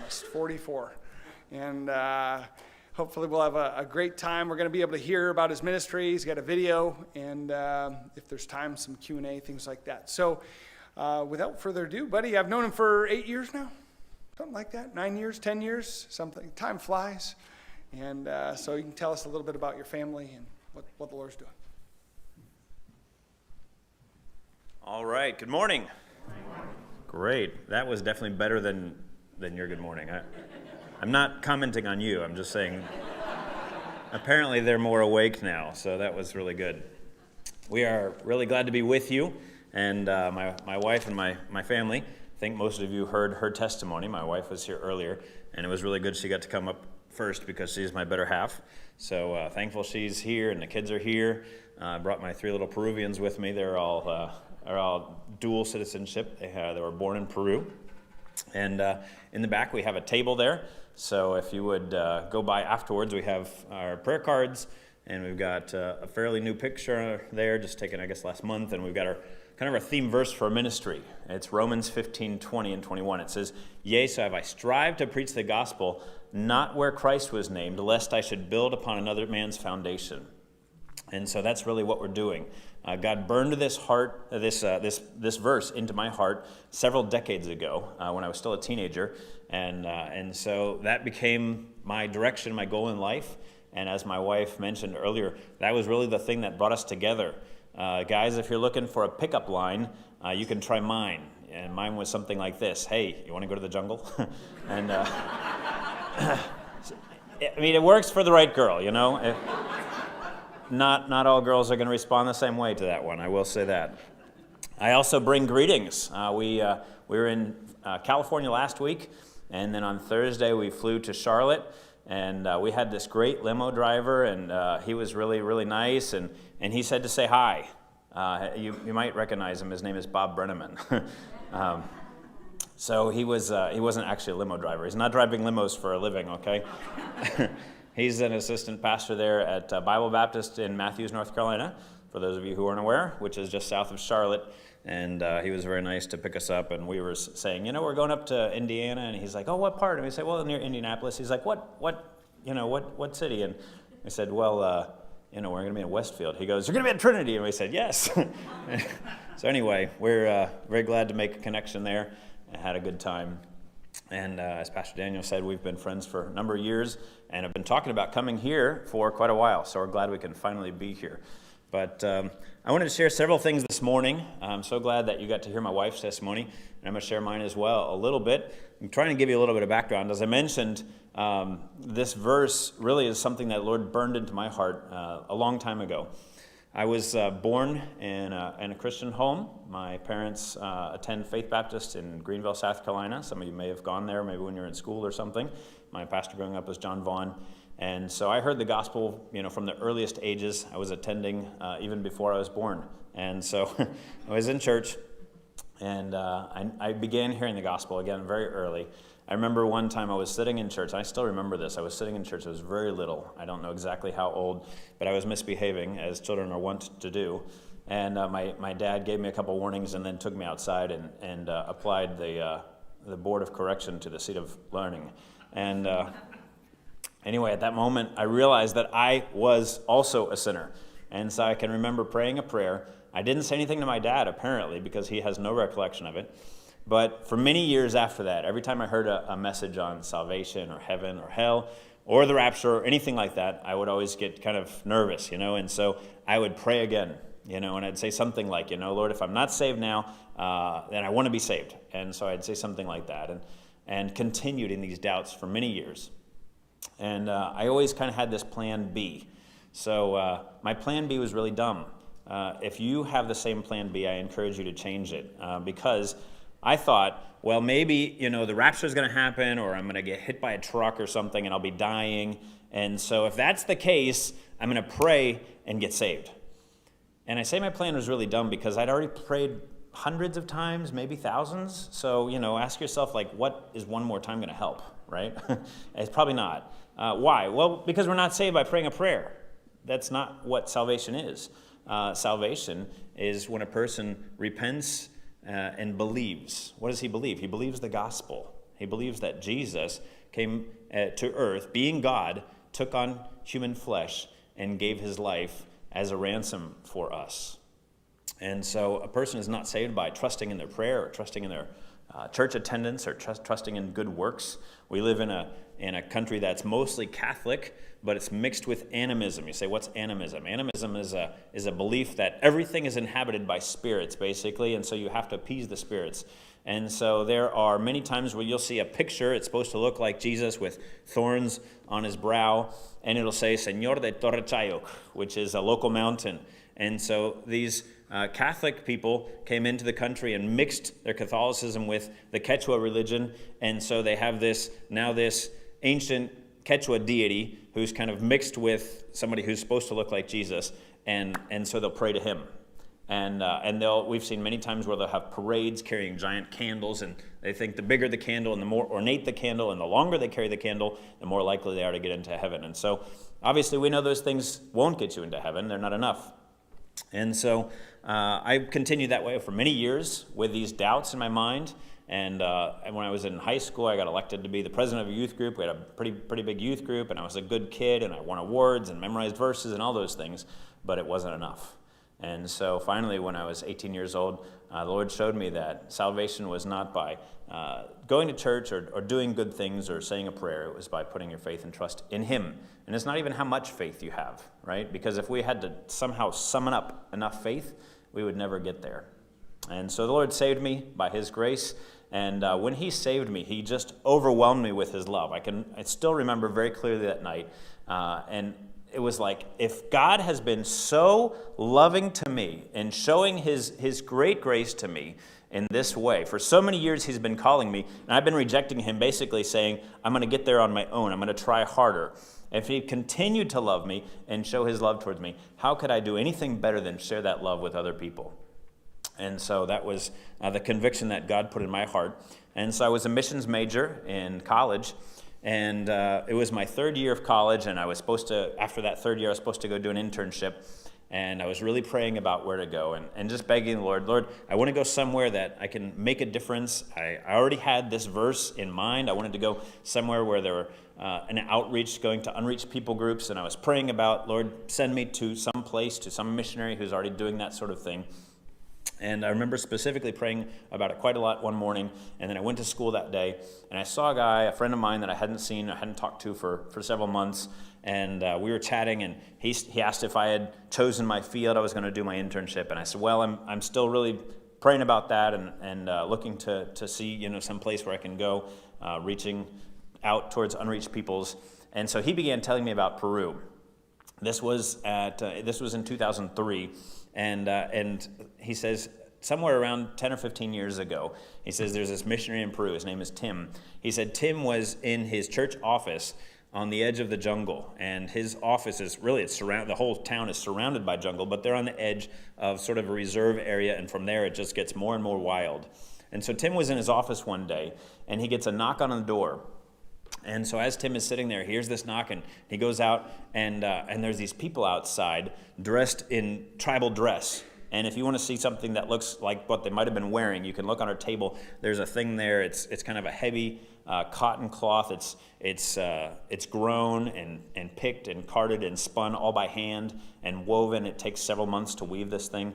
almost, 44. And hopefully we'll have a great time. We're going to be able to hear about his ministry. He's got a video, and if there's time, some Q&A, things like that. So without further adu, buddy, I've known him for 8 years now, something like that, 9 years, 10 years, something. Time flies. And so you can tell us a little bit about your family and what the Lord's doing. All right, good morning. Great. That was definitely better than your good morning. I'm not commenting on you. I'm just saying apparently they're more awake now, so that was really good. We are really glad to be with you, and my wife and my family. I think most of you heard her testimony. My wife was here earlier, and it was really good she got to come up first because she's my better half. So thankful she's here, and the kids are here. I brought my 3 little Peruvians with me. They're all dual citizenship. They were born in Peru. And in the back, we have a table there. So if you would go by afterwards, we have our prayer cards, and we've got a fairly new picture there, just taken, I guess, last month. And we've got our theme verse for our ministry. It's Romans 15:20 and 21. It says, "Yea, so have I strived to preach the gospel, not where Christ was named, lest I should build upon another man's foundation." And so that's really what we're doing. God burned this verse into my heart several decades ago when I was still a teenager, and so that became my direction, my goal in life. And as my wife mentioned earlier, that was really the thing that brought us together. Guys, if you're looking for a pickup line, you can try mine. And mine was something like this: "Hey, you want to go to the jungle?" And I mean, it works for the right girl, you know. Not all girls are going to respond the same way to that one, I will say that. I also bring greetings. We were in California last week, and then on Thursday we flew to Charlotte, and we had this great limo driver, and he was really, really nice, and he said to say hi. You might recognize him. His name is Bob Brenneman. So he wasn't actually a limo driver. He's not driving limos for a living, okay? He's an assistant pastor there at Bible Baptist in Matthews, North Carolina, for those of you who aren't aware, which is just south of Charlotte. And he was very nice to pick us up. And we were saying, we're going up to Indiana. And he's like, "Oh, what part?" And we said, "Well, near Indianapolis." He's like, "What city?" And we said, "Well, we're going to be in Westfield." He goes, "You're going to be at Trinity." And we said, "Yes." So anyway, we're very glad to make a connection there. I had a good time. And as Pastor Daniel said, we've been friends for a number of years and have been talking about coming here for quite a while. So we're glad we can finally be here. But I wanted to share several things this morning. I'm so glad that you got to hear my wife's testimony, and I'm going to share mine as well a little bit. I'm trying to give you a little bit of background. As I mentioned, this verse really is something that the Lord burned into my heart a long time ago. I was born in a Christian home. My parents attend Faith Baptist in Greenville, South Carolina. Some of you may have gone there, maybe when you were in school or something. My pastor growing up was John Vaughn. And so I heard the gospel, from the earliest ages. I was attending even before I was born. And so I was in church, and I began hearing the gospel again very early. I remember one time I was sitting in church, and I still remember this. I was sitting in church. I was very little. I don't know exactly how old, but I was misbehaving, as children are wont to do. And my dad gave me a couple warnings and then took me outside and applied the board of correction to the seat of learning. And anyway, at that moment, I realized that I was also a sinner. And so I can remember praying a prayer. I didn't say anything to my dad, apparently, because he has no recollection of it. But for many years after that, every time I heard a message on salvation or heaven or hell or the rapture or anything like that, I would always get kind of nervous, and so I would pray again, and I'd say something like, "Lord, if I'm not saved now, then I want to be saved." And so I'd say something like that and continued in these doubts for many years. And I always kind of had this plan B. So my plan B was really dumb. If you have the same plan B, I encourage you to change it because I thought, well, maybe, the rapture is going to happen, or I'm going to get hit by a truck or something and I'll be dying. And so if that's the case, I'm going to pray and get saved. And I say my plan was really dumb because I'd already prayed hundreds of times, maybe thousands. So, ask yourself, what is one more time going to help, right? It's probably not. Why? Well, because we're not saved by praying a prayer. That's not what salvation is. Salvation is when a person repents and believes. What does he believe? He believes the gospel. He believes that Jesus came to earth, being God, took on human flesh, and gave his life as a ransom for us. And so a person is not saved by trusting in their prayer or trusting in their church attendance or trusting in good works. We live in a country that's mostly Catholic, but it's mixed with animism. You say, what's animism? Animism is a belief that everything is inhabited by spirits, basically, and so you have to appease the spirits. And so there are many times where you'll see a picture. It's supposed to look like Jesus with thorns on his brow, and it'll say, Señor de Torrechayoc, which is a local mountain. And so these Catholic people came into the country and mixed their Catholicism with the Quechua religion, and so they have this ancient Quechua deity who's kind of mixed with somebody who's supposed to look like Jesus, and so they'll pray to him. And we've seen many times where they'll have parades carrying giant candles, and they think the bigger the candle and the more ornate the candle and the longer they carry the candle, the more likely they are to get into heaven. And so obviously we know those things won't get you into heaven. They're not enough. And so I continued that way for many years with these doubts in my mind. And when I was in high school, I got elected to be the president of a youth group. We had a pretty big youth group, and I was a good kid, and I won awards and memorized verses and all those things, but it wasn't enough. And so finally, when I was 18 years old, the Lord showed me that salvation was not by going to church or doing good things or saying a prayer. It was by putting your faith and trust in him. And it's not even how much faith you have, right? Because if we had to somehow summon up enough faith, we would never get there. And so the Lord saved me by his grace. And when he saved me, he just overwhelmed me with his love. I still remember very clearly that night. And it was like, if God has been so loving to me and showing his great grace to me in this way, for so many years he's been calling me, and I've been rejecting him, basically saying, I'm going to get there on my own. I'm going to try harder. If he continued to love me and show his love towards me, how could I do anything better than share that love with other people? And so that was the conviction that God put in my heart. And so I was a missions major in college. And it was my third year of college, and after that third year, I was supposed to go do an internship. And I was really praying about where to go and just begging the Lord, I want to go somewhere that I can make a difference. I already had this verse in mind. I wanted to go somewhere where there were an outreach going to unreached people groups. And I was praying about, Lord, send me to some place, to some missionary who's already doing that sort of thing. And I remember specifically praying about it quite a lot one morning, and then I went to school that day, and I saw a friend of mine that I hadn't talked to for several months, and we were chatting, and he asked if I had chosen my field I was going to do my internship, and I said, well, I'm still really praying about that and looking to see, some place where I can go, reaching out towards unreached peoples. And so he began telling me about Peru. This was in 2003. And he says, somewhere around 10 or 15 years ago, he says there's this missionary in Peru. His name is Tim. He said Tim was in his church office on the edge of the jungle. And his office is really, the whole town is surrounded by jungle, but they're on the edge of sort of a reserve area. And from there, it just gets more and more wild. And so Tim was in his office one day, and he gets a knock on the door. And so as Tim is sitting there, he hears this knock, and he goes out, and there's these people outside dressed in tribal dress. And if you want to see something that looks like what they might have been wearing, you can look on our table. There's a thing there. It's kind of a heavy cotton cloth. It's grown and picked and carded and spun all by hand and woven. It takes several months to weave this thing.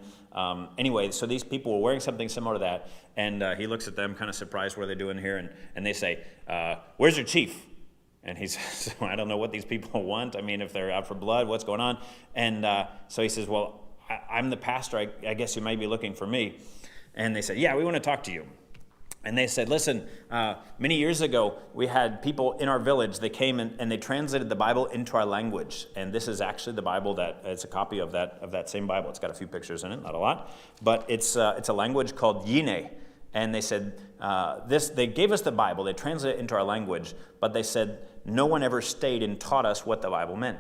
Anyway, so these people were wearing something similar to that, and he looks at them, kind of surprised, what are they doing here? And they say, where's your chief? And he says, I don't know what these people want. I mean, if they're out for blood, what's going on? And so he says, well, I'm the pastor. I guess you might be looking for me. And they said, yeah, we want to talk to you. And they said, listen, many years ago, we had people in our village. They came and they translated the Bible into our language. And this is actually the Bible it's a copy of that same Bible. It's got a few pictures in it, not a lot. But it's a language called Yine. And they said, they gave us the Bible. They translated it into our language. But they said, no one ever stayed and taught us what the Bible meant.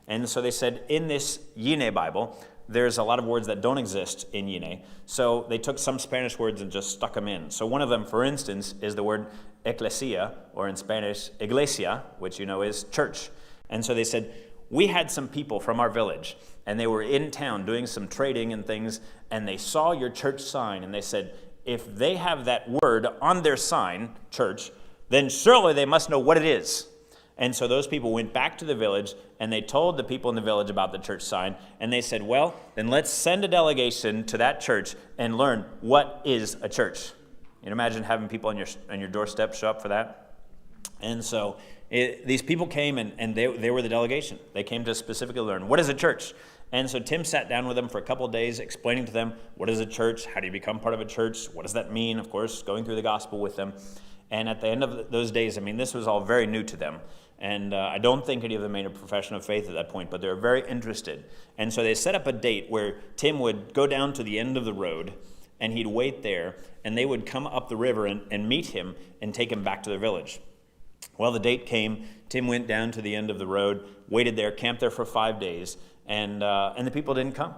And so they said, in this Yine Bible, there's a lot of words that don't exist in Yine. So they took some Spanish words and just stuck them in. So one of them, for instance, is the word ecclesia, or in Spanish, iglesia, which is church. And so they said, we had some people from our village, and they were in town doing some trading and things, and they saw your church sign, and they said, if they have that word on their sign, church, then surely they must know what it is. And so those people went back to the village, and they told the people in the village about the church sign, and they said, well, then let's send a delegation to that church and learn what is a church. You can imagine having people on your doorstep show up for that? And so these people came, and they were the delegation. They came to specifically learn, what is a church? And so Tim sat down with them for a couple of days, explaining to them, what is a church? How do you become part of a church? What does that mean? Of course, going through the gospel with them. And at the end of those days, I mean, this was all very new to them. And I don't think any of them made a profession of faith at that point, but they were very interested. And so they set up a date where Tim would go down to the end of the road, and he'd wait there, and they would come up the river and meet him and take him back to their village. Well, the date came. Tim went down to the end of the road, waited there, camped there for 5 days, and the people didn't come.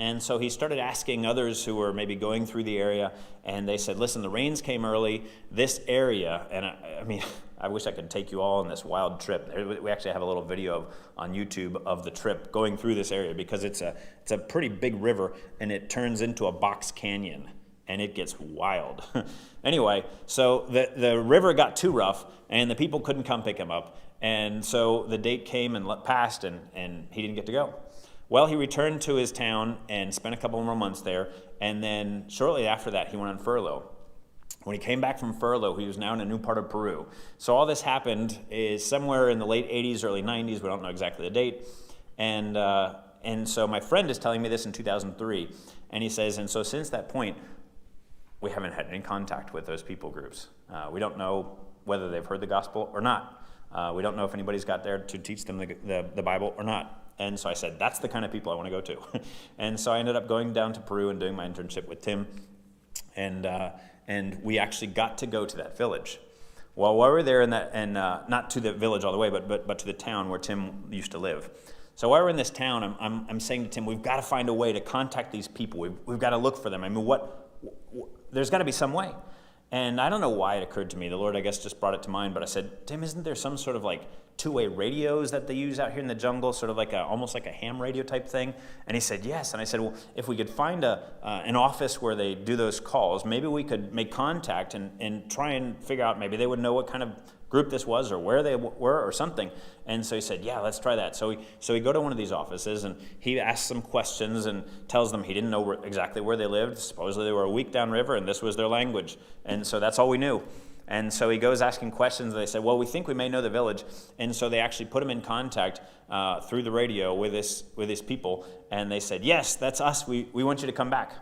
And so he started asking others who were maybe going through the area, and they said, listen, the rains came early. This area, and I mean, I wish I could take you all on this wild trip. We actually have a little video on YouTube of the trip going through this area, because it's a pretty big river, and it turns into a box canyon, and it gets wild. Anyway, so the river got too rough, and the people couldn't come pick him up. And so the date came and passed, and he didn't get to go. Well, he returned to his town and spent a couple more months there, and then shortly after that, he went on furlough. When he came back from furlough, he was now in a new part of Peru. So all this happened is somewhere in the late 80s, early 90s. We don't know exactly the date. And so my friend is telling me this in 2003, and he says, and so since that point, we haven't had any contact with those people groups. We don't know whether they've heard the gospel or not. We don't know if anybody's got there to teach them the Bible or not. And so I said, that's the kind of people I want to go to. And so I ended up going down to Peru and doing my internship with Tim. And we actually got to go to that village. Well, while we were there not to the village all the way, but to the town where Tim used to live. So while we're in this town, I'm saying to Tim, we've got to find a way to contact these people. We've got to look for them. I mean, there's got to be some way. And I don't know why it occurred to me. The Lord, I guess, just brought it to mind. But I said, Tim, isn't there some sort of like two-way radios that they use out here in the jungle, sort of like almost like a ham radio type thing? And he said, yes. And I said, well, if we could find an office where they do those calls, maybe we could make contact and try and figure out, maybe they would know what kind of group this was or where they were or something. And so he said, yeah, let's try that. So we go to one of these offices, and he asks some questions and tells them he didn't know exactly where they lived. Supposedly they were a week downriver, and this was their language. And so that's all we knew. And so he goes asking questions, and they said, well, we think we may know the village. And so they actually put him in contact through the radio with his people. And they said, yes, that's us. We want you to come back.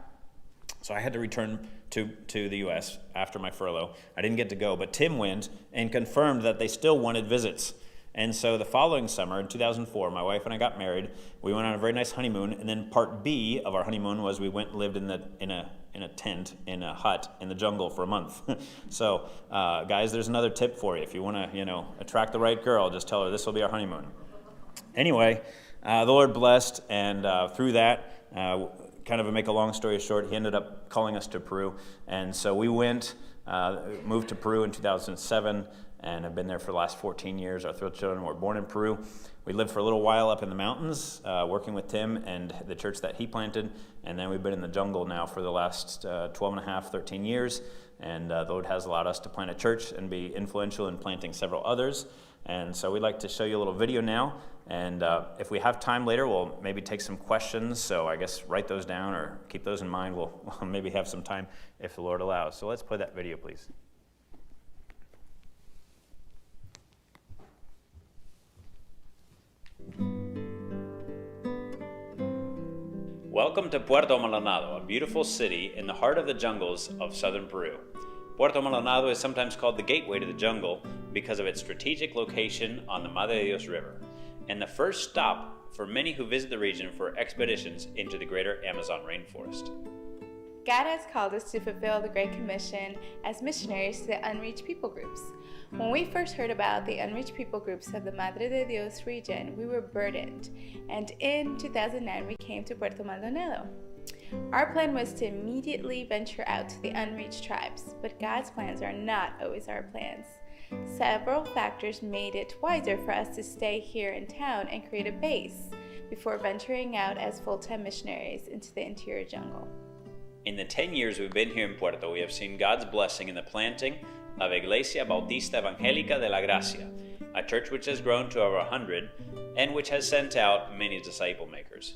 So I had to return to the U.S. after my furlough. I didn't get to go, but Tim went and confirmed that they still wanted visits. And so the following summer, in 2004, my wife and I got married. We went on a very nice honeymoon, and then part B of our honeymoon was we went and lived in a tent, in a hut in the jungle for a month. So, guys, there's another tip for you. If you want to, attract the right girl, just tell her this will be our honeymoon. Anyway, the Lord blessed, and through that, kind of make a long story short, he ended up calling us to Peru. And so we moved to Peru in 2007, and have been there for the last 14 years. Our 3 children were born in Peru. We lived for a little while up in the mountains, working with Tim and the church that he planted, and then we've been in the jungle now for the last 12 and a half, 13 years, and the Lord has allowed us to plant a church and be influential in planting several others. And so we'd like to show you a little video now, and if we have time later, we'll maybe take some questions, so I guess write those down or keep those in mind. We'll maybe have some time if the Lord allows. So let's play that video, please. Welcome to Puerto Maldonado, a beautiful city in the heart of the jungles of southern Peru. Puerto Maldonado is sometimes called the gateway to the jungle because of its strategic location on the Madre de Dios River, and the first stop for many who visit the region for expeditions into the greater Amazon rainforest. God has called us to fulfill the Great Commission as missionaries to the unreached people groups. When we first heard about the unreached people groups of the Madre de Dios region, we were burdened, and in 2009 we came to Puerto Maldonado. Our plan was to immediately venture out to the unreached tribes, but God's plans are not always our plans. Several factors made it wiser for us to stay here in town and create a base before venturing out as full-time missionaries into the interior jungle. In the 10 years we've been here in Puerto, we have seen God's blessing in the planting, of Iglesia Bautista Evangélica de la Gracia, a church which has grown to over 100 and which has sent out many disciple makers.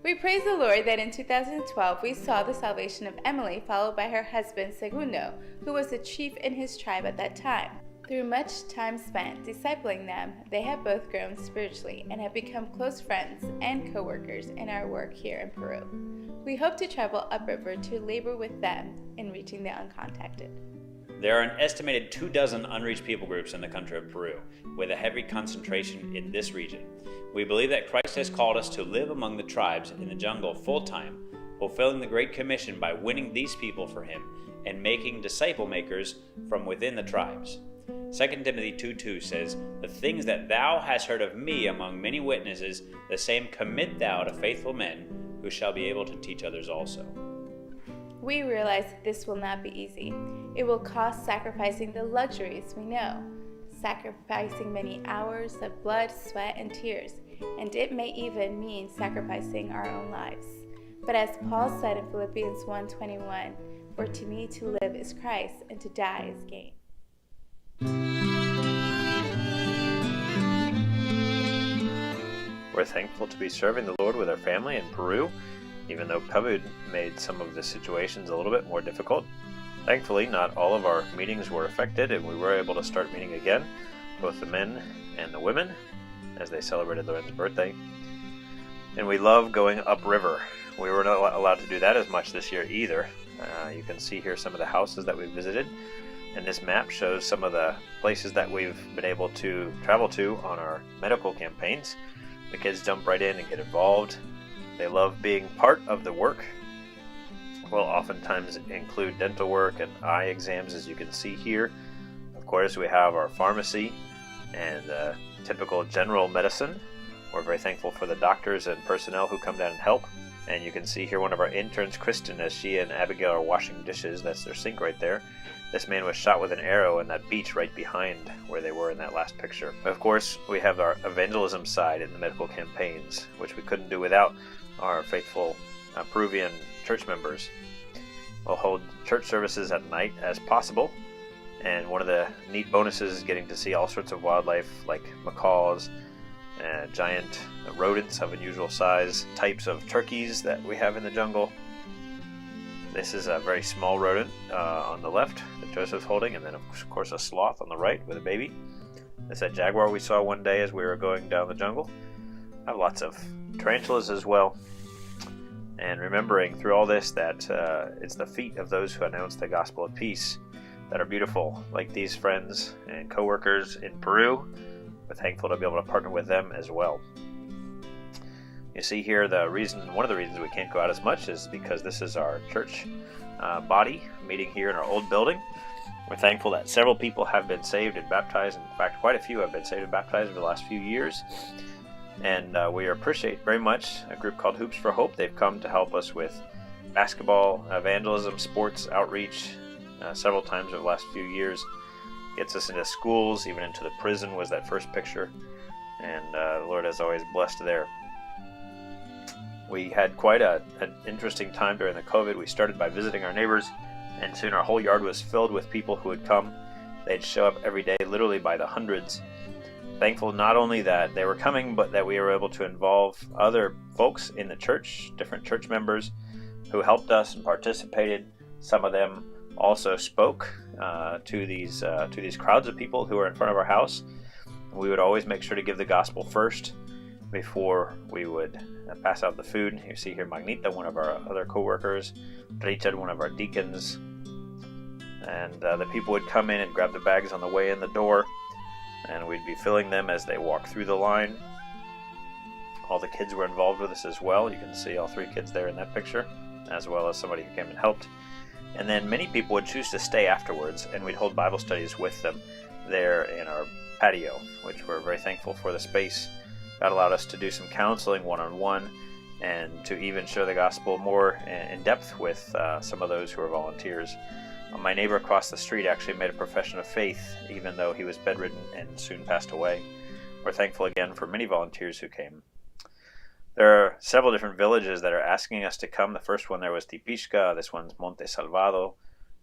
We praise the Lord that in 2012 we saw the salvation of Emily, followed by her husband Segundo, who was the chief in his tribe at that time. Through much time spent discipling them, they have both grown spiritually and have become close friends and co-workers in our work here in Peru. We hope to travel upriver to labor with them in reaching the uncontacted. There are an estimated 24 unreached people groups in the country of Peru, with a heavy concentration in this region. We believe that Christ has called us to live among the tribes in the jungle full-time, fulfilling the Great Commission by winning these people for Him and making disciple makers from within the tribes. 2 Timothy 2:2 says, "The things that thou hast heard of me among many witnesses, the same commit thou to faithful men, who shall be able to teach others also." We realize that this will not be easy. It will cost sacrificing the luxuries we know, sacrificing many hours of blood, sweat, and tears, and it may even mean sacrificing our own lives. But as Paul said in Philippians 1:21, "For to me to live is Christ, and to die is gain." We're thankful to be serving the Lord with our family in Peru, even though COVID made some of the situations a little bit more difficult. Thankfully, not all of our meetings were affected, and we were able to start meeting again, both the men and the women, as they celebrated Loren's birthday. And we love going upriver. We were not allowed to do that as much this year either. You can see here some of the houses that we visited, and this map shows some of the places that we've been able to travel to on our medical campaigns. The kids jump right in and get involved. They love being part of the work. We'll oftentimes include dental work and eye exams, as you can see here. Of course, we have our pharmacy and typical general medicine. We're very thankful for the doctors and personnel who come down and help. And you can see here one of our interns, Kristen, as she and Abigail are washing dishes. That's their sink right there. This man was shot with an arrow in that beach right behind where they were in that last picture. Of course, we have our evangelism side in the medical campaigns, which we couldn't do without our faithful Peruvian church members. We'll hold church services at night as possible, and one of the neat bonuses is getting to see all sorts of wildlife like macaws, giant rodents of unusual size, types of turkeys that we have in the jungle. This is a very small rodent on the left that Joseph's holding, and then of course a sloth on the right with a baby. This is a jaguar we saw one day as we were going down the jungle. I have lots of tarantulas as well. And remembering through all this that it's the feet of those who announce the gospel of peace that are beautiful, like these friends and co-workers in Peru. We're thankful to be able to partner with them as well. You see here one of the reasons we can't go out as much is because this is our church body meeting here in our old building. We're thankful that several people have been saved and baptized. In fact, quite a few have been saved and baptized over the last few years. And we appreciate very much a group called Hoops for Hope. They've come to help us with basketball, evangelism, sports, outreach several times over the last few years. Gets us into schools, even into the prison was that first picture. And the Lord has always blessed there. We had quite an interesting time during the COVID. We started by visiting our neighbors, and soon our whole yard was filled with people who would come. They'd show up every day, literally by the hundreds. Thankful not only that they were coming, but that we were able to involve other folks in the church, different church members who helped us and participated. Some of them also spoke to these crowds of people who were in front of our house. We would always make sure to give the gospel first before we would pass out the food. You see here Magnita, one of our other co-workers, Richard, one of our deacons, and the people would come in and grab the bags on the way in the door, and we'd be filling them as they walk through the line. All the kids were involved with us as well. You can see all 3 kids there in that picture, as well as somebody who came and helped. And then many people would choose to stay afterwards, and we'd hold Bible studies with them there in our patio, which we're very thankful for the space. God allowed us to do some counseling one-on-one and to even share the gospel more in depth with some of those who are volunteers. My neighbor across the street actually made a profession of faith, even though he was bedridden and soon passed away. We're thankful again for many volunteers who came. There are several different villages that are asking us to come. The first one there was Tipishka. This one's Monte Salvado.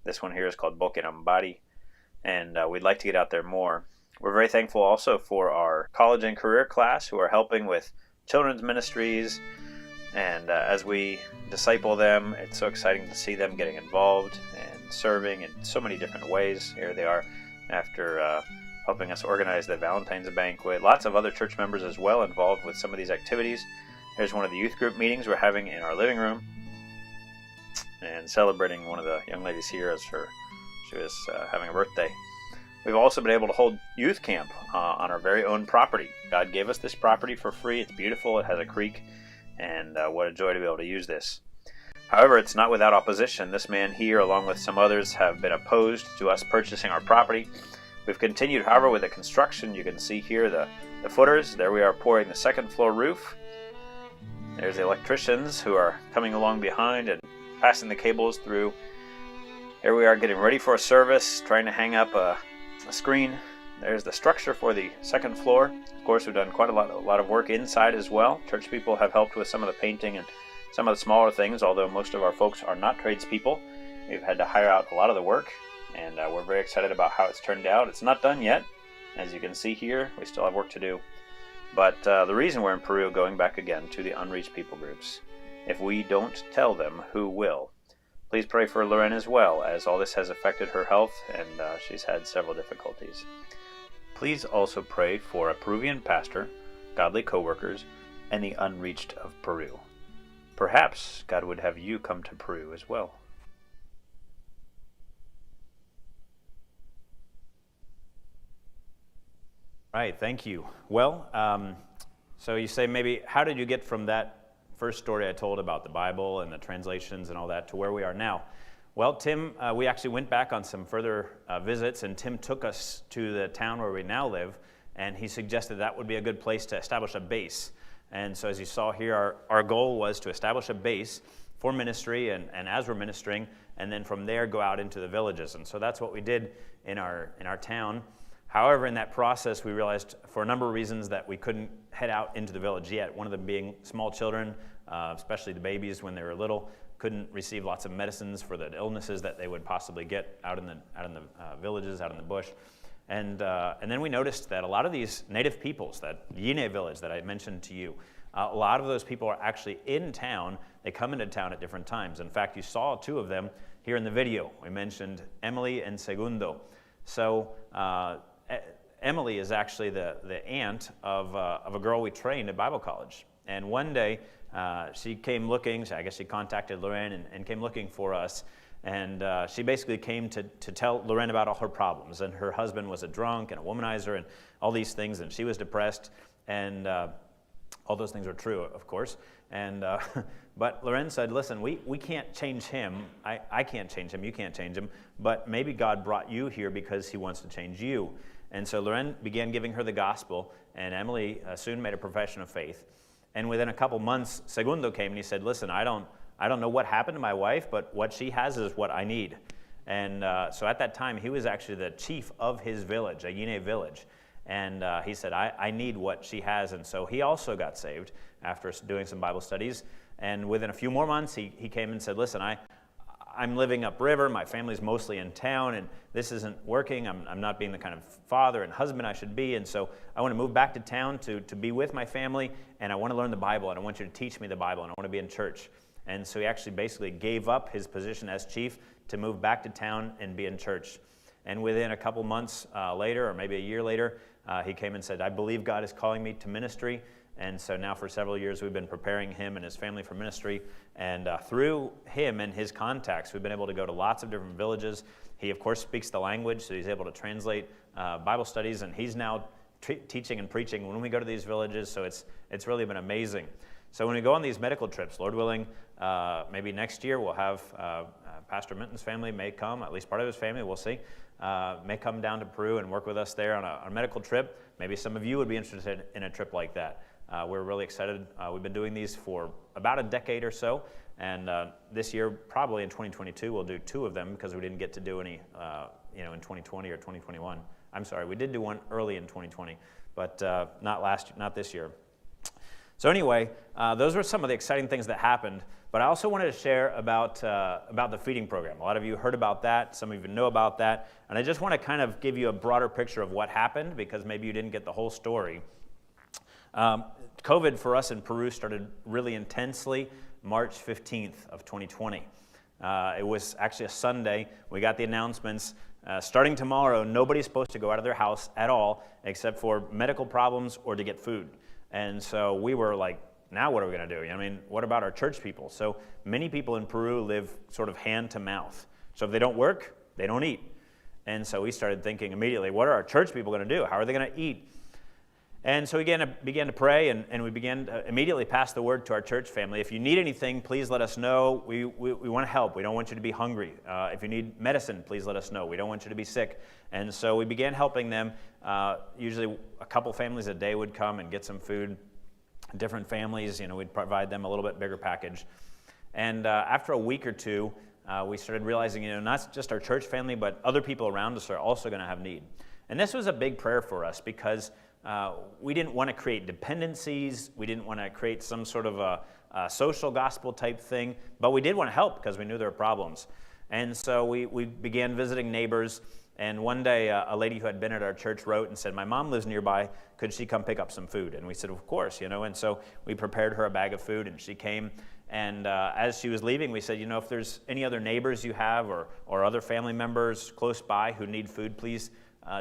This one here is called Boquerambari. and we'd like to get out there more. We're very thankful also for our college and career class who are helping with children's ministries, and as we disciple them, it's so exciting to see them getting involved and serving in so many different ways. Here they are after helping us organize the Valentine's banquet. Lots of other church members as well involved with some of these activities. There's one of the youth group meetings we're having in our living room, and celebrating one of the young ladies here as she was having a birthday. We've also been able to hold youth camp on our very own property. God gave us this property for free. It's beautiful. It has a creek, and what a joy to be able to use this. However, it's not without opposition. This man here, along with some others, have been opposed to us purchasing our property. We've continued, however, with the construction. You can see here the footers. There we are pouring the second floor roof. There's the electricians who are coming along behind and passing the cables through. Here we are getting ready for a service, trying to hang up a screen. There's the structure for the second floor. Of course, we've done quite a lot of work inside as well. Church people have helped with some of the painting and some of the smaller things, although most of our folks are not tradespeople. We've had to hire out a lot of the work, and we're very excited about how it's turned out. It's not done yet. As you can see here, we still have work to do. But the reason we're in Peru, going back again to the unreached people groups, if we don't tell them, who will? Please pray for Lorraine as well, as all this has affected her health, and she's had several difficulties. Please also pray for a Peruvian pastor, godly co-workers, and the unreached of Peru. Perhaps God would have you come to Peru as well. Right, thank you. Well, so you say maybe, how did you get from that first story I told about the Bible and the translations and all that to where we are now? Well, Tim, we actually went back on some further visits, and Tim took us to the town where we now live, and he suggested that would be a good place to establish a base. And so as you saw here, our goal was to establish a base for ministry, and as we're ministering, and then from there go out into the villages. And so that's what we did in our town. However, in that process, we realized for a number of reasons that we couldn't head out into the village yet. One of them being small children, especially the babies when they were little, couldn't receive lots of medicines for the illnesses that they would possibly get out in the villages, out in the bush. And then we noticed that a lot of these native peoples, that Yine village that I mentioned to you, a lot of those people are actually in town. They come into town at different times. In fact, you saw two of them here in the video. We mentioned Emily and Segundo. So Emily is actually the aunt of a girl we trained at Bible college. And one day she came looking, I guess she contacted Lorraine and came looking for us. And she basically came to tell Lorraine about all her problems. And her husband was a drunk and a womanizer and all these things. And she was depressed. And all those things are true, of course. And but Lorraine said, listen, we can't change him. I can't change him. You can't change him. But maybe God brought you here because he wants to change you. And so Lorraine began giving her the gospel, and Emily soon made a profession of faith. And within a couple months, Segundo came and he said, listen, I don't know what happened to my wife, but what she has is what I need. And so at that time, he was actually the chief of his village, a Yine village. And he said, I need what she has. And so he also got saved after doing some Bible studies. And within a few more months, he came and said, listen, I'm living upriver. My family's mostly in town, and this isn't working. I'm not being the kind of father and husband I should be. And so I want to move back to town to be with my family, and I want to learn the Bible, and I want you to teach me the Bible, and I want to be in church. And so he actually basically gave up his position as chief to move back to town and be in church. And within a couple months later, or maybe a year later, he came and said, I believe God is calling me to ministry. And so now for several years, we've been preparing him and his family for ministry. And through him and his contacts, we've been able to go to lots of different villages. He, of course, speaks the language, so he's able to translate Bible studies. And he's now teaching and preaching when we go to these villages. So it's really been amazing. So when we go on these medical trips, Lord willing, maybe next year we'll have Pastor Minton's family may come, at least part of his family, we'll see, may come down to Peru and work with us there on a medical trip. Maybe some of you would be interested in a trip like that. We're really excited. We've been doing these for about a decade or so, and this year, probably in 2022, we'll do 2 of them because we didn't get to do any, in 2020 or 2021. I'm sorry, we did do one early in 2020, but not this year. So anyway, those were some of the exciting things that happened. But I also wanted to share about the feeding program. A lot of you heard about that. Some of you know about that. And I just want to kind of give you a broader picture of what happened, because maybe you didn't get the whole story. COVID for us in Peru started really intensely March 15th of 2020. It was actually a Sunday. We got the announcements. Starting tomorrow, nobody's supposed to go out of their house at all except for medical problems or to get food. And so we were like, now what are we going to do? I mean, what about our church people? So many people in Peru live sort of hand to mouth. So if they don't work, they don't eat. And so we started thinking immediately, what are our church people going to do? How are they going to eat? And so we began to pray, and we began to immediately pass the word to our church family. If you need anything, please let us know. We want to help. We don't want you to be hungry. If you need medicine, please let us know. We don't want you to be sick. And so we began helping them. Usually a couple families a day would come and get some food. Different families, we'd provide them a little bit bigger package. And after a week or two, we started realizing, not just our church family, but other people around us are also going to have need. And this was a big prayer for us, because we didn't want to create dependencies. We didn't want to create some sort of a social gospel type thing, but we did want to help because we knew there were problems. And so we began visiting neighbors. And one day, a lady who had been at our church wrote and said, my mom lives nearby. Could she come pick up some food? And we said, of course, And so we prepared her a bag of food, and she came. And as she was leaving, we said, if there's any other neighbors you have or other family members close by who need food, please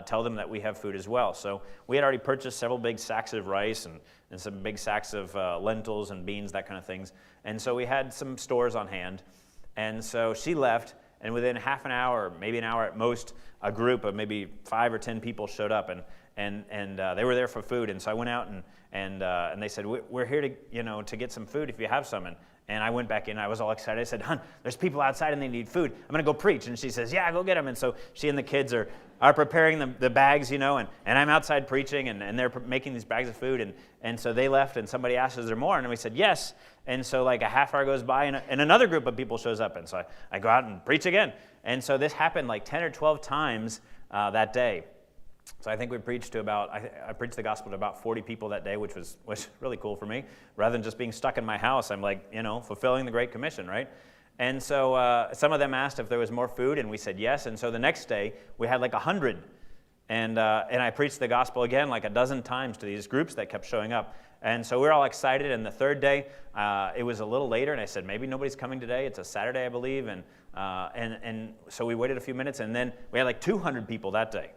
tell them that we have food as well. So we had already purchased several big sacks of rice and some big sacks of lentils and beans, that kind of things. And so we had some stores on hand. And so she left. And within half an hour, maybe an hour at most, a group of maybe 5 or 10 people showed up, and they were there for food. And so I went out and they said, we're here to get some food if you have some. And I went back in. I was all excited. I said, hon, there's people outside and they need food. I'm going to go preach. And she says, yeah, go get them. And so she and the kids are preparing the bags, and I'm outside preaching, and they're making these bags of food. And so they left, and somebody asked, is there more? And we said, yes. And so like a half hour goes by, and another group of people shows up. And so I go out and preach again. And so this happened like 10 or 12 times that day. So I think we preached to I preached the gospel to about 40 people that day, which was really cool for me. Rather than just being stuck in my house, I'm like, fulfilling the Great Commission, right? And so some of them asked if there was more food, and we said yes. And so the next day, we had like 100. And I preached the gospel again like a dozen times to these groups that kept showing up. And so we were all excited. And the third day, it was a little later, and I said, maybe nobody's coming today. It's a Saturday, I believe. And so we waited a few minutes, and then we had like 200 people that day.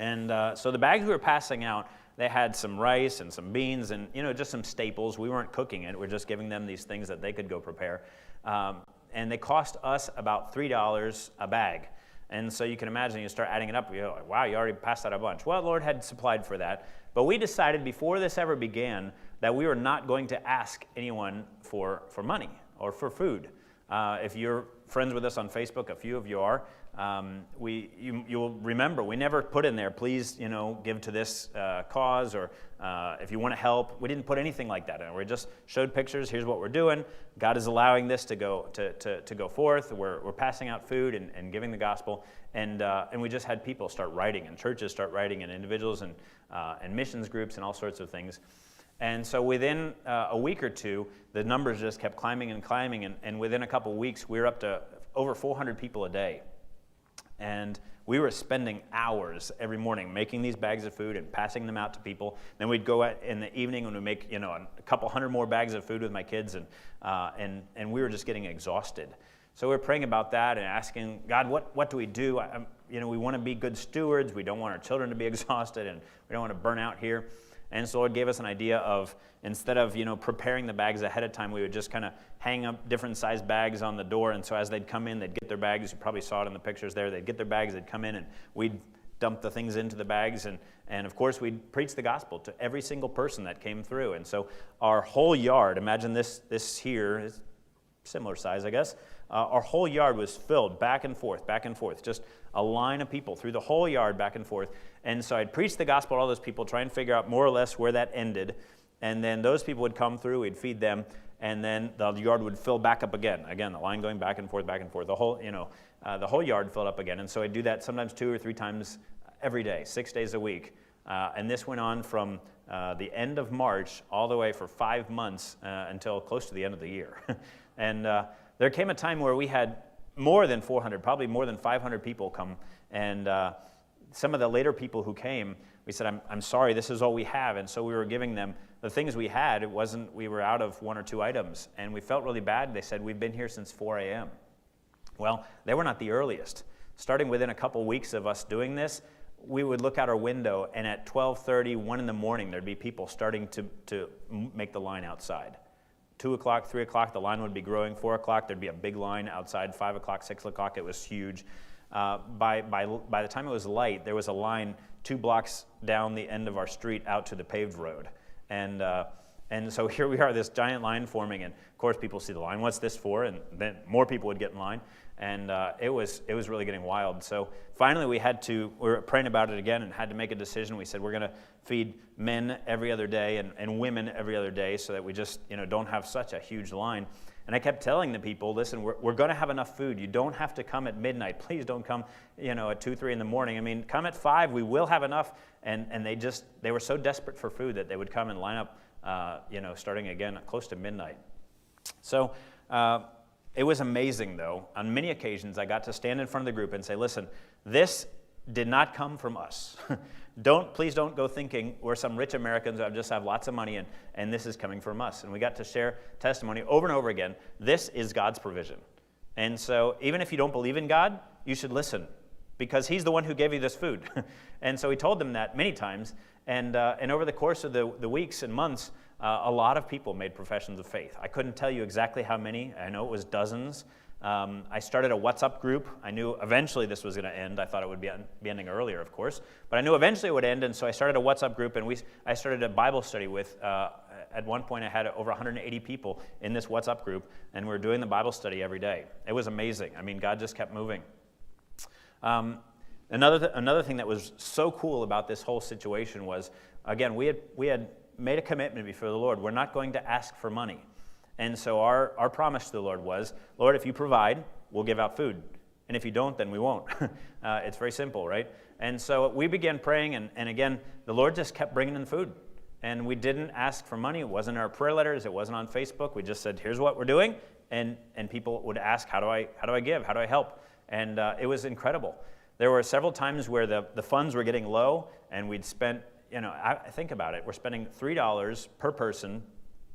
And so the bags we were passing out, they had some rice and some beans and, just some staples. We weren't cooking it. We're just giving them these things that they could go prepare. And they cost us about $3 a bag. And so you can imagine, you start adding it up, you're like, wow, you already passed out a bunch. Well, the Lord had supplied for that. But we decided before this ever began that we were not going to ask anyone for money or for food. If you're friends with us on Facebook, a few of you are, you'll remember we never put in there, please, give to this cause, or if you want to help. We didn't put anything like that in. We just showed pictures. Here's what we're doing. God is allowing this to go forth. We're passing out food and giving the gospel, and we just had people start writing, and churches start writing, and individuals and missions groups and all sorts of things. And so within a week or two, the numbers just kept climbing and climbing, and within a couple weeks, we were up to over 400 people a day. And we were spending hours every morning making these bags of food and passing them out to people. Then we'd go out in the evening and we'd make a couple hundred more bags of food with my kids, and we were just getting exhausted. So we were praying about that and asking God, what do we do? We want to be good stewards. We don't want our children to be exhausted, and we don't want to burn out here. And so the Lord gave us an idea of, instead of preparing the bags ahead of time, we would just kind of hang up different size bags on the door. And so as they'd come in, they'd get their bags. You probably saw it in the pictures there. They'd get their bags, they'd come in, and we'd dump the things into the bags. And of course, we'd preach the gospel to every single person that came through. And so our whole yard, imagine this here, is similar size, I guess. Our whole yard was filled back and forth, just a line of people through the whole yard back and forth. And so I'd preach the gospel to all those people, try and figure out more or less where that ended. And then those people would come through, we'd feed them, and then the yard would fill back up again. Again, the line going back and forth. The whole yard filled up again. And so I'd do that sometimes 2 or 3 times every day, 6 days a week. And this went on from the end of March all the way for 5 months until close to the end of the year. And there came a time where we had more than 400, probably more than 500 people come. And some of the later people who came, we said, I'm sorry, this is all we have. And so we were giving them the things we had. It wasn't, we were out of 1 or 2 items. And we felt really bad. They said, we've been here since 4 a.m. Well, they were not the earliest. Starting within a couple weeks of us doing this, we would look out our window, and at 12:30, 1 in the morning, there'd be people starting to make the line outside. 2 o'clock, 3 o'clock, the line would be growing. 4 o'clock, there'd be a big line outside. 5 o'clock, 6 o'clock, it was huge. By the time it was light, there was a line 2 blocks down the end of our street out to the paved road. And so here we are, this giant line forming, and of course people see the line. What's this for? And then more people would get in line. And it was really getting wild. So finally we were praying about it again and had to make a decision. We said we're going to feed men every other day and women every other day so that we just don't have such a huge line. And I kept telling the people, listen, we're going to have enough food. You don't have to come at midnight. Please don't come at 2, 3 in the morning. I mean, come at 5. We will have enough. And they were so desperate for food that they would come and line up starting again close to midnight. So it was amazing, though. On many occasions, I got to stand in front of the group and say, listen, this did not come from us. Please don't go thinking we're some rich Americans who just have lots of money and this is coming from us. And we got to share testimony over and over again. This is God's provision. And so even if you don't believe in God, you should listen because he's the one who gave you this food. And so he told them that many times. And over the course of the weeks and months, a lot of people made professions of faith. I couldn't tell you exactly how many. I know it was dozens. I started a WhatsApp group. I knew eventually this was going to end. I thought it would be ending earlier, of course. But I knew eventually it would end, and so I started a WhatsApp group, and I started a Bible study with, at one point I had over 180 people in this WhatsApp group, and we were doing the Bible study every day. It was amazing. I mean, God just kept moving. Another thing that was so cool about this whole situation was, again, we had made a commitment before the Lord. We're not going to ask for money. And so our promise to the Lord was, Lord, if you provide, we'll give out food. And if you don't, then we won't. It's very simple, right? And so we began praying, and again, the Lord just kept bringing in food. And we didn't ask for money. It wasn't in our prayer letters. It wasn't on Facebook. We just said, here's what we're doing. And people would ask, how do I give? How do I help? And it was incredible. There were several times where the funds were getting low, and we'd spent, think about it. We're spending $3 per person,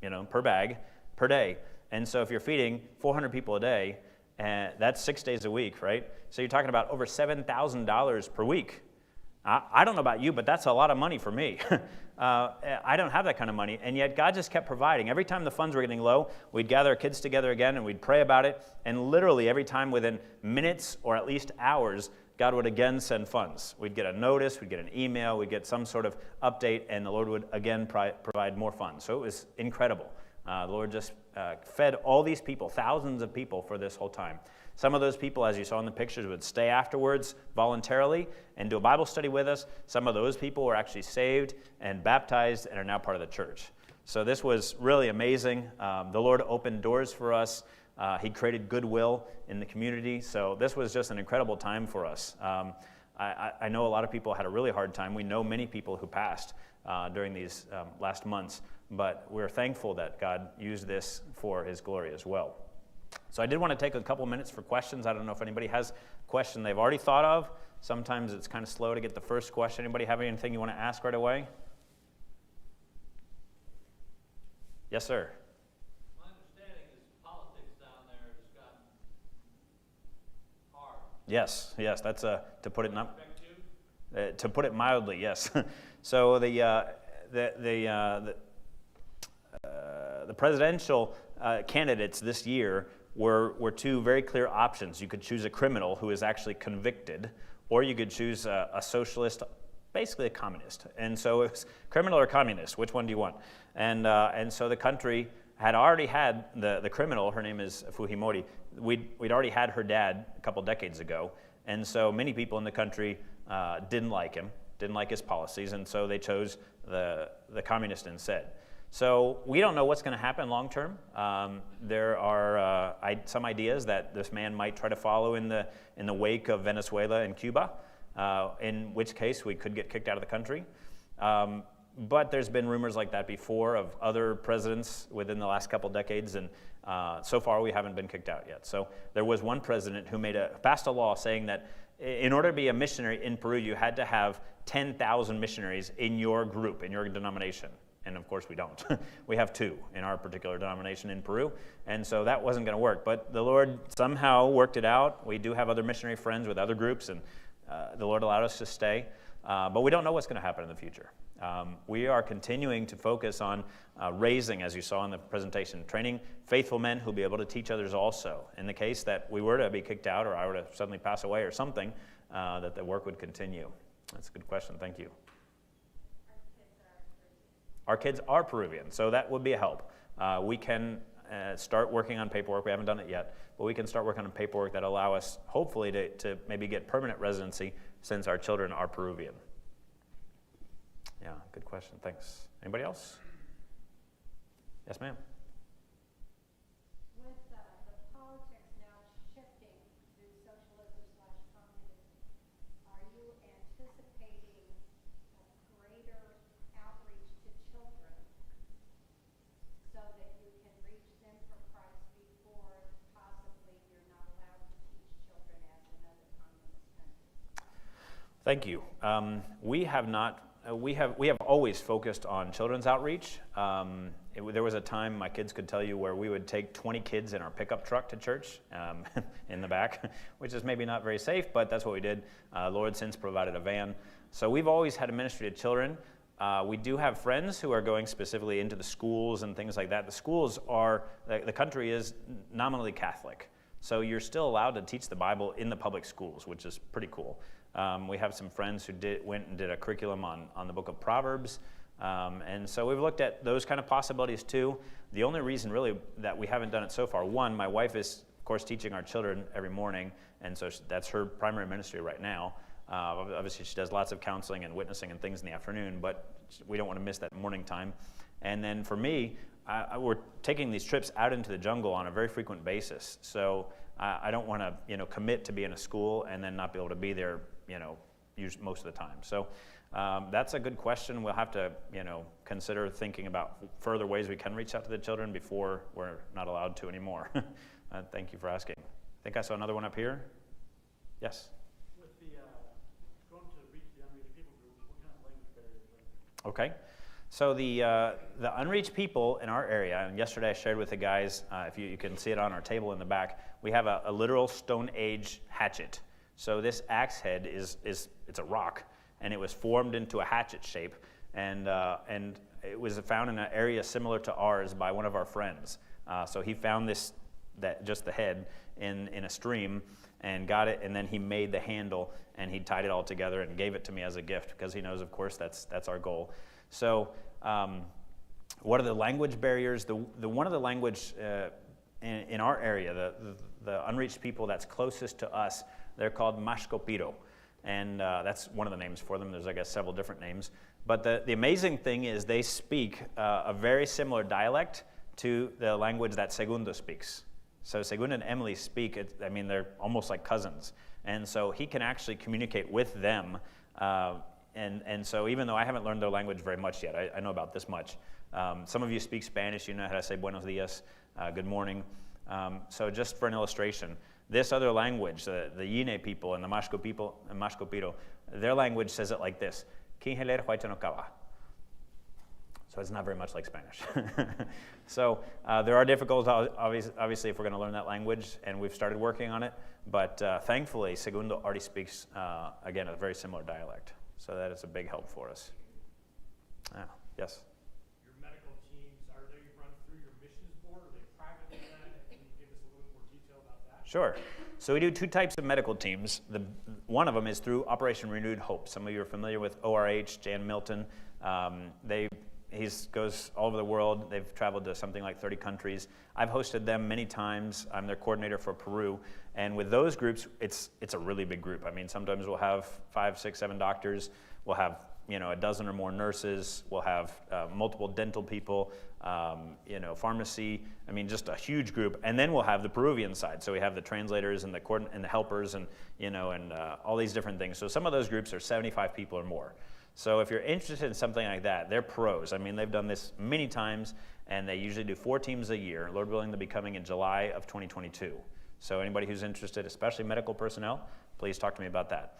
per bag, per day. And so if you're feeding 400 people a day, that's 6 days a week, right? So you're talking about over $7,000 per week. I don't know about you, but that's a lot of money for me. I don't have that kind of money, and yet God just kept providing. Every time the funds were getting low, we'd gather our kids together again, and we'd pray about it, and literally every time within minutes or at least hours, God would again send funds. We'd get a notice, we'd get an email, we'd get some sort of update, and the Lord would again provide more funds. So it was incredible. The Lord just fed all these people, thousands of people for this whole time. Some of those people, as you saw in the pictures, would stay afterwards voluntarily and do a Bible study with us. Some of those people were actually saved and baptized and are now part of the church. So this was really amazing. The Lord opened doors for us. He created goodwill in the community. So this was just an incredible time for us. I know a lot of people had a really hard time. We know many people who passed during these last months. But we're thankful that God used this for his glory as well. So I did want to take a couple minutes for questions. I don't know if anybody has a question they've already thought of. Sometimes it's kind of slow to get the first question. Anybody have anything you want to ask right away? Yes, sir. My understanding is politics down there has gotten hard. Yes, that's to put it mildly, yes. So the presidential candidates this year were two very clear options. You could choose a criminal who is actually convicted, or you could choose a socialist, basically a communist. And so it was criminal or communist, which one do you want? And so the country had already had the criminal, her name is Fujimori, we'd already had her dad a couple decades ago, and so many people in the country didn't like him, didn't like his policies, and so they chose the communist instead. So we don't know what's going to happen long term. There are some ideas that this man might try to follow in the wake of Venezuela and Cuba, in which case we could get kicked out of the country. But there's been rumors like that before of other presidents within the last couple decades, and so far we haven't been kicked out yet. So there was one president who passed a law saying that in order to be a missionary in Peru, you had to have 10,000 missionaries in your group, in your denomination. And of course we don't. We have 2 in our particular denomination in Peru, and so that wasn't going to work. But the Lord somehow worked it out. We do have other missionary friends with other groups, and the Lord allowed us to stay. But we don't know what's going to happen in the future. We are continuing to focus on raising, as you saw in the presentation, training faithful men who'll be able to teach others also. In the case that we were to be kicked out or I were to suddenly pass away or something, that the work would continue. That's a good question. Thank you. Our kids are Peruvian, so that would be a help. We can start working on paperwork. We haven't done it yet, but we can start working on paperwork that allow us, hopefully, to maybe get permanent residency since our children are Peruvian. Yeah, good question. Thanks. Anybody else? Yes, ma'am. With the politics now shifting to socialism/communism, are you anticipating a greater outreach to children so that you can reach them for Christ before possibly you're not allowed to teach children as in other communist countries? Thank you. We have not. We have always focused on children's outreach. There was a time, my kids could tell you, where we would take 20 kids in our pickup truck to church in the back, which is maybe not very safe, but that's what we did. Lord since provided a van. So we've always had a ministry to children. We do have friends who are going specifically into the schools and things like that. The schools the country is nominally Catholic. So you're still allowed to teach the Bible in the public schools, which is pretty cool. We have some friends who went and did a curriculum on the book of Proverbs. And so we've looked at those kind of possibilities too. The only reason really that we haven't done it so far, one, my wife is, of course, teaching our children every morning, and so that's her primary ministry right now. Obviously, she does lots of counseling and witnessing and things in the afternoon, but we don't want to miss that morning time. And then for me, we're taking these trips out into the jungle on a very frequent basis. So I don't want to, commit to be in a school and then not be able to be there, most of the time. So that's a good question. We'll have to, consider thinking about further ways we can reach out to the children before we're not allowed to anymore. Thank you for asking. I think I saw another one up here. Yes? With the going to reach the unreached people groups, what kind of language barriers are there? Okay. So the unreached people in our area, and yesterday I shared with the guys, if you can see it on our table in the back, we have a literal Stone Age hatchet. So this axe head it's a rock, and it was formed into a hatchet shape, and it was found in an area similar to ours by one of our friends. So he found just the head in a stream and got it, and then he made the handle and he tied it all together and gave it to me as a gift because he knows, of course, that's our goal. So what are the language barriers? The one of the language in our area, the unreached people that's closest to us, they're called Mashkopiro. And that's one of the names for them. There's, I guess, several different names. But the amazing thing is they speak a very similar dialect to the language that Segundo speaks. So Segundo and Emily speak, they're almost like cousins. And so he can actually communicate with them. And so even though I haven't learned their language very much yet, I know about this much. Some of you speak Spanish, you know how to say buenos dias, good morning. So just for an illustration, this other language, the Yine people and the Mashko people and Mashkopiro, their language says it like this: Kingeler Huaytanokawa. So it's not very much like Spanish. So there are difficulties, obviously, if we're going to learn that language, and we've started working on it. But thankfully, Segundo already speaks, again, a very similar dialect. So that is a big help for us. Yes? Your medical teams, are they run through your missions board? Are they privately led? Can you give us a little more detail about that? Sure. So we do two types of medical teams. One of them is through Operation Renewed Hope. Some of you are familiar with ORH, Jan Milton. He goes all over the world. They've traveled to something like 30 countries. I've hosted them many times. I'm their coordinator for Peru. And with those groups, it's a really big group. Sometimes we'll have 5, 6, 7 doctors. We'll have a dozen or more nurses. We'll have multiple dental people, pharmacy. Just a huge group. And then we'll have the Peruvian side. So we have the translators and the helpers and all these different things. So some of those groups are 75 people or more. So if you're interested in something like that, they're pros. I mean, they've done this many times, and they usually do 4 teams a year. Lord willing, they'll be coming in July of 2022. So anybody who's interested, especially medical personnel, please talk to me about that.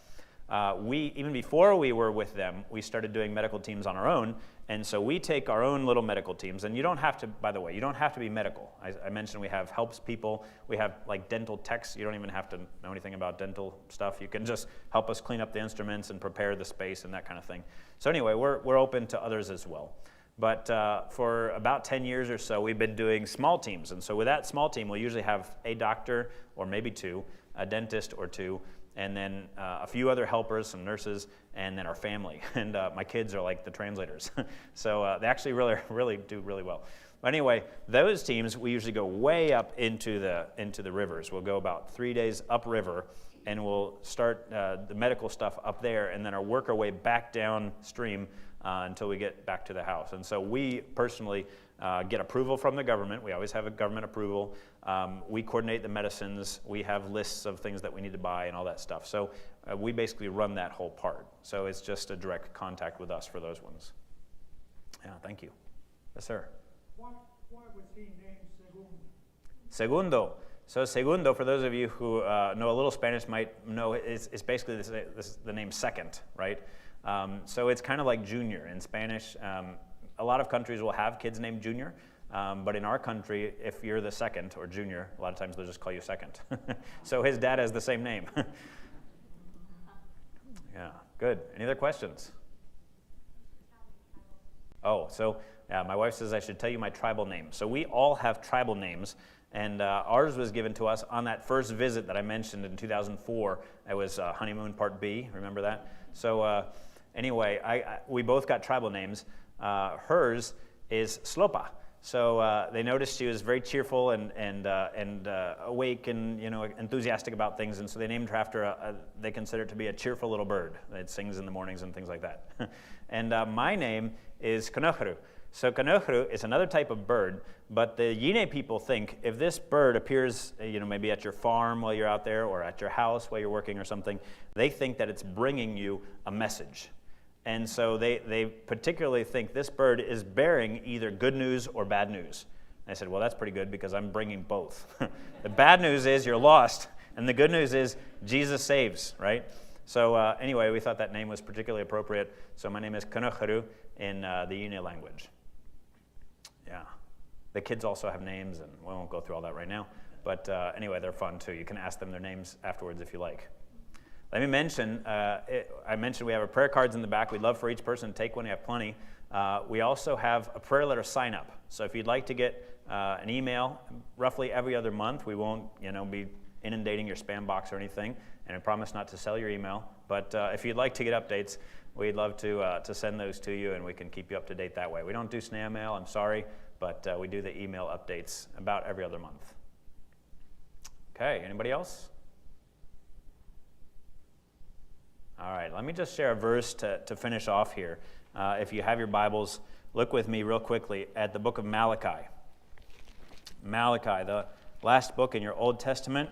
Even before we were with them, we started doing medical teams on our own, and so we take our own little medical teams, and you don't have to, by the way, you don't have to be medical. I mentioned we have helps people, we have like dental techs. You don't even have to know anything about dental stuff. You can just help us clean up the instruments and prepare the space and that kind of thing. So anyway, we're open to others as well. But for about 10 years or so, we've been doing small teams, and so with that small team, we'll usually have a doctor or maybe 2, a dentist or 2, and then a few other helpers, some nurses, and then our family. And my kids are like the translators. So they actually really do really well. But anyway, those teams, we usually go way up into the rivers. We'll go about 3 days upriver, and we'll start the medical stuff up there, and then work our way back downstream until we get back to the house. And so we personally get approval from the government. We always have a government approval. We coordinate the medicines. We have lists of things that we need to buy and all that stuff. So we basically run that whole part. So it's just a direct contact with us for those ones. Yeah, thank you. Yes, sir. Why was he named Segundo? Segundo. So segundo, for those of you who know a little Spanish might know, is basically the name second, right? So it's kind of like junior in Spanish. A lot of countries will have kids named Junior, but in our country, if you're the second or junior, a lot of times they'll just call you second. So his dad has the same name. Yeah, good. Any other questions? Oh, so yeah, my wife says I should tell you my tribal name. So we all have tribal names, and ours was given to us on that first visit that I mentioned in 2004. It was honeymoon part B, remember that? So anyway, we both got tribal names. Hers is Slopa. So they noticed she was very cheerful and awake and enthusiastic about things, and so they named her after they consider it to be a cheerful little bird that sings in the mornings and things like that. And my name is Kanohru. So Kanohru is another type of bird, but the Yine people think if this bird appears, maybe at your farm while you're out there or at your house while you're working or something, they think that it's bringing you a message. And so they particularly think this bird is bearing either good news or bad news. And I said, well, that's pretty good because I'm bringing both. The bad news is you're lost, and the good news is Jesus saves, right? So anyway, we thought that name was particularly appropriate. So my name is Kanohru in the Yine language. Yeah. The kids also have names, and we won't go through all that right now. But anyway, they're fun too. You can ask them their names afterwards if you like. Let me mention, I mentioned we have our prayer cards in the back. We'd love for each person to take one. We have plenty. We also have a prayer letter sign up. So if you'd like to get an email roughly every other month, we won't be inundating your spam box or anything. And I promise not to sell your email. But if you'd like to get updates, we'd love to send those to you, and we can keep you up to date that way. We don't do snail mail, I'm sorry, but we do the email updates about every other month. Okay, anybody else? All right, let me just share a verse to finish off here. If you have your Bibles, look with me real quickly at the book of Malachi. Malachi, the last book in your Old Testament.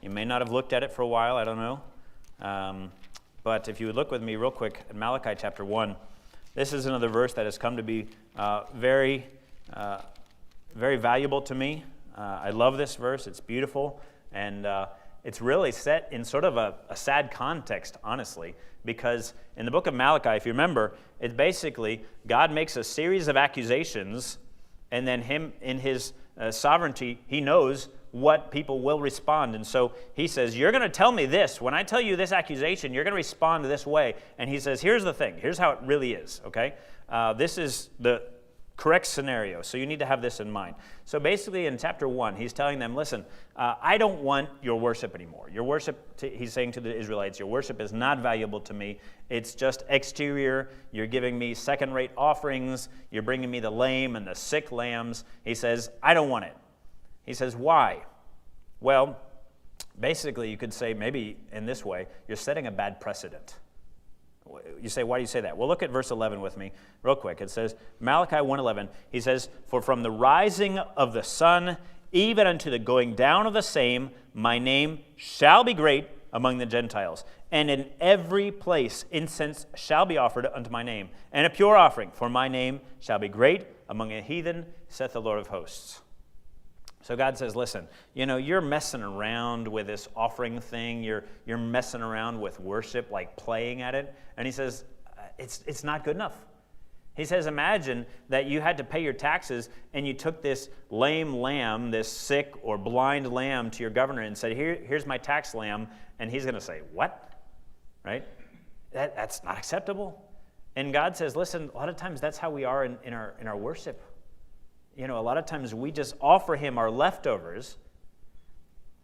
You may not have looked at it for a while, I don't know. But if you would look with me real quick at Malachi chapter 1, this is another verse that has come to be very valuable to me. I love this verse. It's beautiful, and it's really set in sort of a sad context, honestly, because in the book of Malachi, if you remember, it's basically God makes a series of accusations, and then him, in his sovereignty, he knows what people will respond. And so he says, you're going to tell me this. When I tell you this accusation, you're going to respond this way. And he says, here's the thing. Here's how it really is, okay? This is the correct scenario, so you need to have this in mind. So basically in chapter 1, he's telling them, listen, I don't want your worship anymore. Your worship, he's saying to the Israelites, your worship is not valuable to me. It's just exterior. You're giving me second-rate offerings. You're bringing me the lame and the sick lambs. He says, I don't want it. He says, why? Well, basically you could say maybe in this way, you're setting a bad precedent. You say, why do you say that? Well, look at verse 11 with me real quick. It says, Malachi 1:11, he says, for from the rising of the sun even unto the going down of the same, my name shall be great, among the Gentiles. And in every place incense shall be offered unto my name, and a pure offering, for my name shall be great among the heathen, saith the Lord of hosts. So God says, listen, you're messing around with this offering thing. You're messing around with worship, like playing at it. And he says, it's not good enough. He says, imagine that you had to pay your taxes and you took this lame lamb, this sick or blind lamb, to your governor and said, here's my tax lamb. And he's going to say, what? Right? That's not acceptable. And God says, listen, a lot of times that's how we are in our worship. A lot of times we just offer him our leftovers,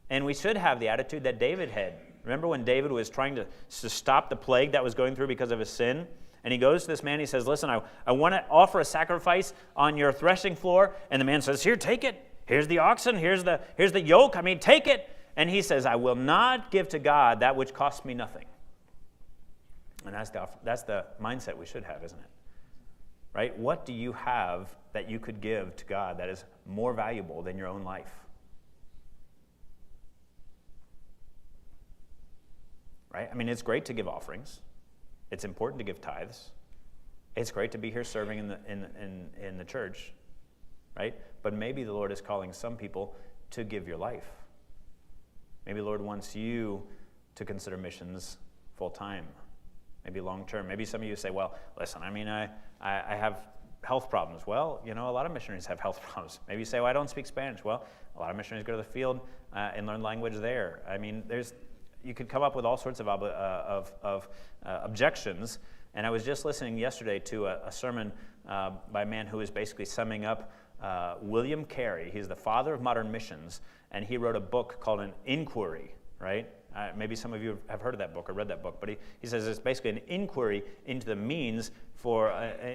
and we should have the attitude that David had. Remember when David was trying to stop the plague that was going through because of his sin? And he goes to this man, he says, listen, I want to offer a sacrifice on your threshing floor. And the man says, here, take it. Here's the oxen, here's the yoke. Take it. And he says, I will not give to God that which costs me nothing. And that's the mindset we should have, isn't it? Right? What do you have that you could give to God that is more valuable than your own life? Right? It's great to give offerings. It's important to give tithes. It's great to be here serving in the church, right? But maybe the Lord is calling some people to give your life. Maybe the Lord wants you to consider missions full time, maybe long term. Maybe some of you say, well, listen, I have health problems. Well, a lot of missionaries have health problems. Maybe you say, well, I don't speak Spanish. Well, a lot of missionaries go to the field and learn language there. You could come up with all sorts of objections. And I was just listening yesterday to a sermon by a man who is basically summing up William Carey. He's the father of modern missions, and he wrote a book called An Inquiry, right? Maybe some of you have heard of that book or read that book, but he says it's basically an inquiry into the means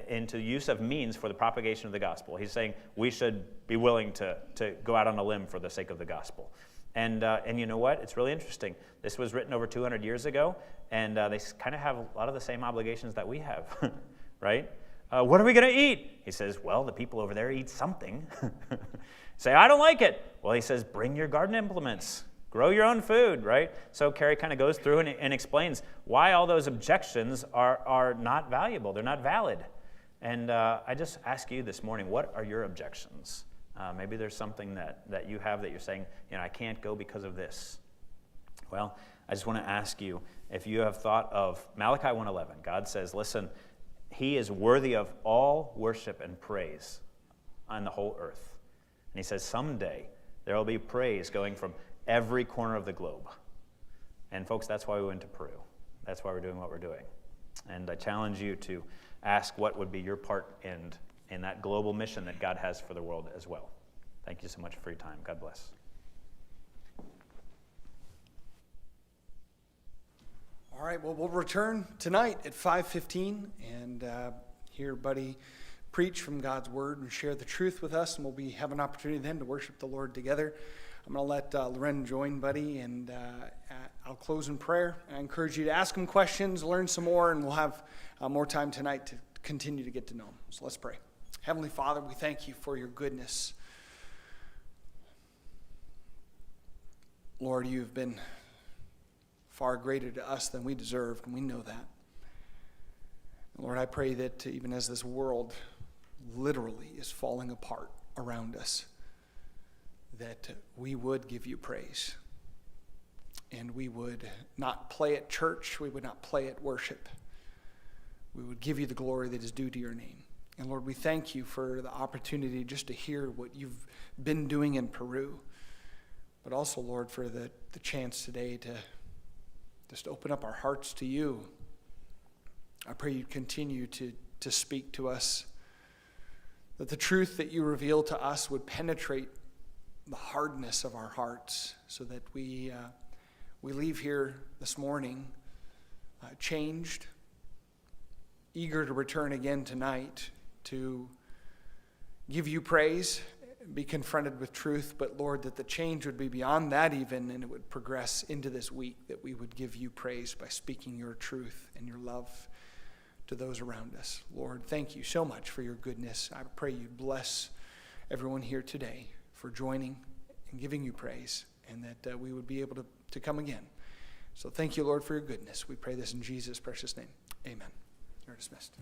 into use of means for the propagation of the gospel. He's saying we should be willing to go out on a limb for the sake of the gospel. And you know what? It's really interesting. This was written over 200 years ago, and they kind of have a lot of the same obligations that we have, right? What are we going to eat? He says, well, the people over there eat something. Say, I don't like it. Well, he says, bring your garden implements. Grow your own food, right? So Carey kind of goes through and explains why all those objections are not valuable. They're not valid. And I just ask you this morning, what are your objections? Maybe there's something that you have that you're saying, I can't go because of this. Well, I just want to ask you, if you have thought of Malachi 1:11, God says, listen, he is worthy of all worship and praise on the whole earth. And he says, someday there will be praise going from every corner of the globe. And folks, that's why we went to Peru. That's why we're doing what we're doing. And I challenge you to ask what would be your part in that global mission that God has for the world as well. Thank you so much for your time. God bless. All right, well, we'll return tonight at 5:15 and hear Buddy preach from God's Word and share the truth with us, and we'll have an opportunity then to worship the Lord together. I'm going to let Loren join Buddy, and I'll close in prayer. I encourage you to ask him questions, learn some more, and we'll have more time tonight to continue to get to know him. So let's pray. Heavenly Father, we thank you for your goodness. Lord, you've been far greater to us than we deserved, and we know that. Lord, I pray that even as this world literally is falling apart around us, that we would give you praise, and we would not play at church, we would not play at worship. We would give you the glory that is due to your name. And Lord, we thank you for the opportunity just to hear what you've been doing in Peru, but also, Lord, for the chance today to just open up our hearts to you. I pray you'd continue to speak to us, that the truth that you reveal to us would penetrate the hardness of our hearts, so that we leave here this morning changed, eager to return again tonight to give you praise, be confronted with truth, but Lord, that the change would be beyond that even, and it would progress into this week, that we would give you praise by speaking your truth and your love to those around us. Lord, thank you so much for your goodness. I pray you bless everyone here today for joining and giving you praise, and that we would be able to come again. So thank you, Lord, for your goodness. We pray this in Jesus' precious name. Amen. You're dismissed.